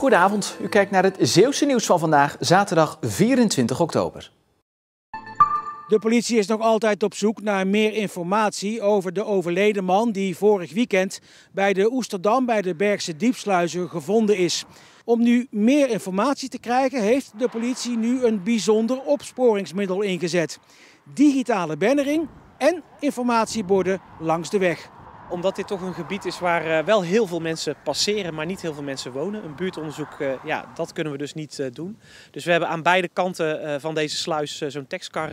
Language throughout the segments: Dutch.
Goedenavond, u kijkt naar het Zeeuwse nieuws van vandaag, zaterdag 24 oktober. De politie is nog altijd op zoek naar meer informatie over de overleden man die vorig weekend bij de Oesterdam bij de Bergse Diepsluizen gevonden is. Om nu meer informatie te krijgen heeft de politie nu een bijzonder opsporingsmiddel ingezet. Digitale bannering en informatieborden langs de weg. Omdat dit toch een gebied is waar wel heel veel mensen passeren, maar niet heel veel mensen wonen. Een buurtonderzoek, dat kunnen we dus niet doen. Dus we hebben aan beide kanten van deze sluis zo'n taxcar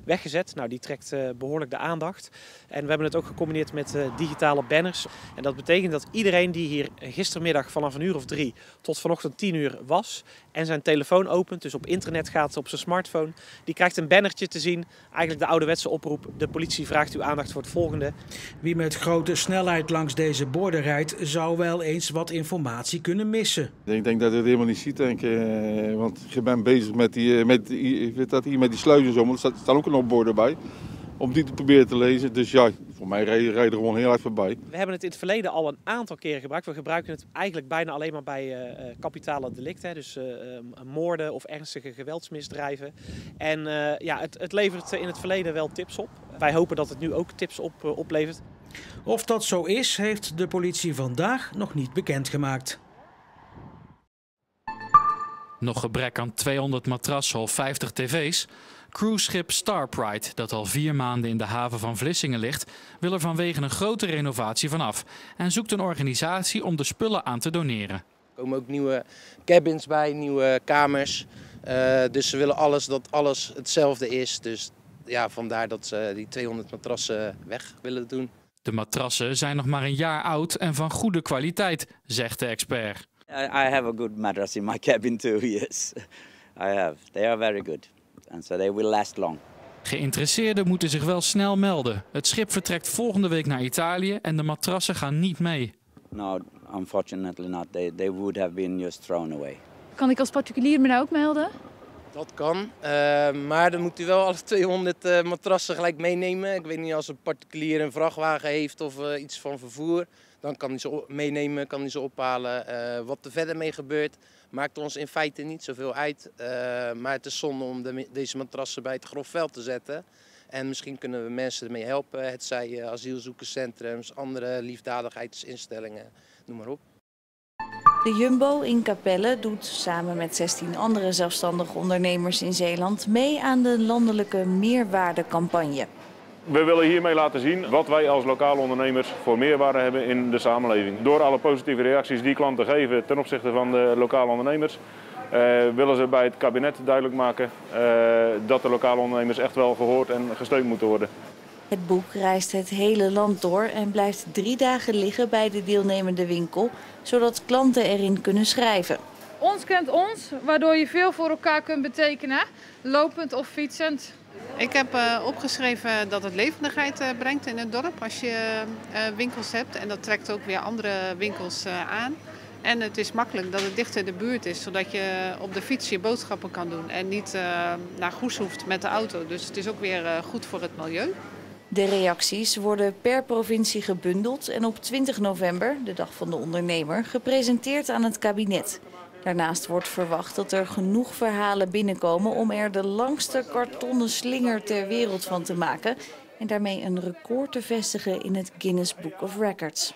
weggezet. Nou, die trekt behoorlijk de aandacht. En we hebben het ook gecombineerd met digitale banners. En dat betekent dat iedereen die hier gistermiddag vanaf 1:00 of 3 tot vanochtend 10:00 was en zijn telefoon opent, dus op internet gaat op zijn smartphone, die krijgt een bannertje te zien. Eigenlijk de ouderwetse oproep. De politie vraagt uw aandacht voor het volgende. Wie met grote snelheid langs deze borden rijdt, zou wel eens wat informatie kunnen missen. Ik denk dat je het helemaal niet ziet, denk ik. Want je bent bezig met die sluizen zo, maar er staan ook nog borden bij. Om die te proberen te lezen. Dus ja, voor mij rijden er gewoon heel hard voorbij. We hebben het in het verleden al een aantal keren gebruikt. We gebruiken het eigenlijk bijna alleen maar bij kapitale delicten. Dus moorden of ernstige geweldsmisdrijven. En het levert in het verleden wel tips op. Wij hopen dat het nu ook tips oplevert. Of dat zo is, heeft de politie vandaag nog niet bekendgemaakt. Nog gebrek aan 200 matrassen of 50 tv's? Cruiseschip Star Pride, dat al 4 maanden in de haven van Vlissingen ligt, wil er vanwege een grote renovatie vanaf en zoekt een organisatie om de spullen aan te doneren. Er komen ook nieuwe cabins bij, nieuwe kamers. Dus ze willen dat alles hetzelfde is. Dus ja, vandaar dat ze die 200 matrassen weg willen doen. De matrassen zijn nog maar een jaar oud en van goede kwaliteit, zegt de expert. I have a good mattress in my cabin too, yes. I have. They are very good. And so they will last long. Geïnteresseerden moeten zich wel snel melden. Het schip vertrekt volgende week naar Italië en de matrassen gaan niet mee. No, unfortunately not. They would have been just thrown away. Kan ik als particulier me nou ook melden? Dat kan, maar dan moet u wel alle 200 matrassen gelijk meenemen. Ik weet niet, als een particulier een vrachtwagen heeft of iets van vervoer, dan kan hij ze meenemen, kan hij ze ophalen. Wat er verder mee gebeurt, maakt ons in feite niet zoveel uit. Maar het is zonde om deze matrassen bij het grofveld te zetten. En misschien kunnen we mensen ermee helpen. Het zij asielzoekerscentrums, andere liefdadigheidsinstellingen, noem maar op. De Jumbo in Capelle doet samen met 16 andere zelfstandige ondernemers in Zeeland mee aan de landelijke meerwaardecampagne. We willen hiermee laten zien wat wij als lokale ondernemers voor meerwaarde hebben in de samenleving. Door alle positieve reacties die klanten geven ten opzichte van de lokale ondernemers, willen ze bij het kabinet duidelijk maken dat de lokale ondernemers echt wel gehoord en gesteund moeten worden. Het boek reist het hele land door en blijft 3 dagen liggen bij de deelnemende winkel, zodat klanten erin kunnen schrijven. Ons kent ons, waardoor je veel voor elkaar kunt betekenen, lopend of fietsend. Ik heb opgeschreven dat het levendigheid brengt in het dorp als je winkels hebt. En dat trekt ook weer andere winkels aan. En het is makkelijk dat het dicht in de buurt is, zodat je op de fiets je boodschappen kan doen en niet naar Goes hoeft met de auto. Dus het is ook weer goed voor het milieu. De reacties worden per provincie gebundeld en op 20 november, de dag van de ondernemer, gepresenteerd aan het kabinet. Daarnaast wordt verwacht dat er genoeg verhalen binnenkomen om er de langste kartonnen slinger ter wereld van te maken en daarmee een record te vestigen in het Guinness Book of Records.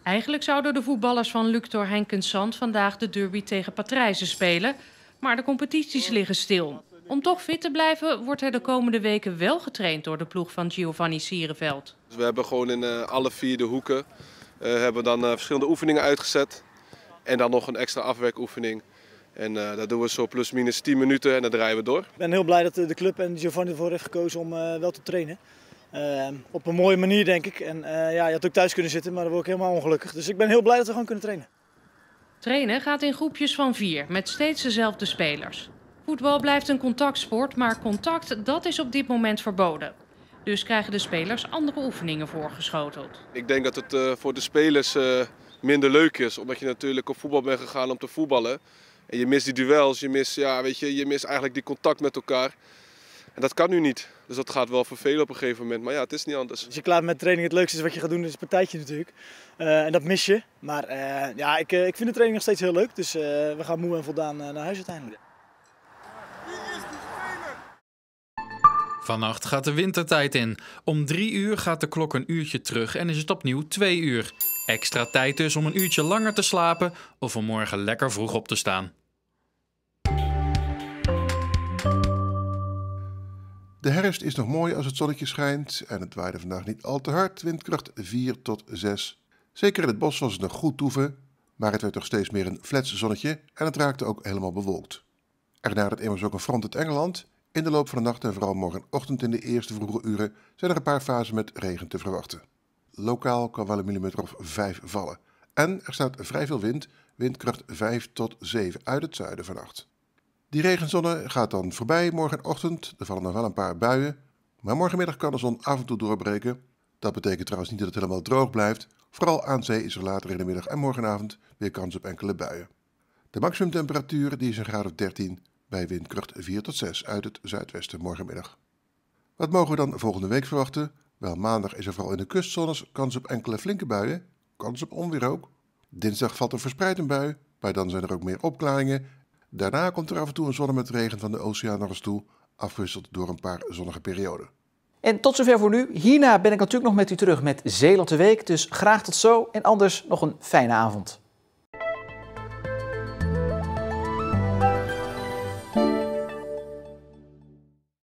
Eigenlijk zouden de voetballers van Luctor Henkensand vandaag de derby tegen Patrijzen spelen, maar de competities liggen stil. Om toch fit te blijven wordt er de komende weken wel getraind door de ploeg van Giovanni Sierenveld. Dus we hebben gewoon in alle 4 de hoeken hebben dan verschillende oefeningen uitgezet. En dan nog een extra afwerkoefening. En dat doen we zo plus minus 10 minuten en dan draaien we door. Ik ben heel blij dat de club en Giovanni ervoor heeft gekozen om wel te trainen. Op een mooie manier denk ik. En je had ook thuis kunnen zitten, maar dan word ik helemaal ongelukkig. Dus ik ben heel blij dat we gewoon kunnen trainen. Trainen gaat in groepjes van 4 met steeds dezelfde spelers. Voetbal blijft een contactsport, maar contact dat is op dit moment verboden. Dus krijgen de spelers andere oefeningen voorgeschoteld. Ik denk dat het voor de spelers minder leuk is, omdat je natuurlijk op voetbal bent gegaan om te voetballen. En je mist die duels, je mist eigenlijk die contact met elkaar. En dat kan nu niet. Dus dat gaat wel vervelen op een gegeven moment. Maar ja, het is niet anders. Als je klaar met training, het leukste is wat je gaat doen, is het partijtje natuurlijk. En dat mis je. Maar ja, ik vind de training nog steeds heel leuk. Dus we gaan moe en voldaan naar huis uiteindelijk. Vannacht gaat de wintertijd in. Om 3 uur gaat de klok een uurtje terug en is het opnieuw 2 uur. Extra tijd dus om een uurtje langer te slapen of om morgen lekker vroeg op te staan. De herfst is nog mooi als het zonnetje schijnt en het waaide vandaag niet al te hard, windkracht 4 tot 6. Zeker in het bos was het nog goed toeven, maar het werd toch steeds meer een flets zonnetje en het raakte ook helemaal bewolkt. Er nadert immers ook een front uit Engeland. In de loop van de nacht en vooral morgenochtend in de eerste vroege uren zijn er een paar fasen met regen te verwachten. Lokaal kan wel een millimeter of 5 vallen. En er staat vrij veel wind, windkracht 5 tot 7 uit het zuiden vannacht. Die regenzone gaat dan voorbij morgenochtend. Er vallen nog wel een paar buien. Maar morgenmiddag kan de zon af en toe doorbreken. Dat betekent trouwens niet dat het helemaal droog blijft. Vooral aan zee is er later in de middag en morgenavond weer kans op enkele buien. De maximumtemperatuur die is een graad of 13 bij windkracht 4 tot 6 uit het zuidwesten morgenmiddag. Wat mogen we dan volgende week verwachten? Wel, maandag is er vooral in de kustzones kans op enkele flinke buien. Kans op onweer ook. Dinsdag valt er verspreid een bui, maar dan zijn er ook meer opklaringen. Daarna komt er af en toe een zon met regen van de oceaan naar ons toe, afgewisseld door een paar zonnige perioden. En tot zover voor nu. Hierna ben ik natuurlijk nog met u terug met Zeeland de Week. Dus graag tot zo en anders nog een fijne avond.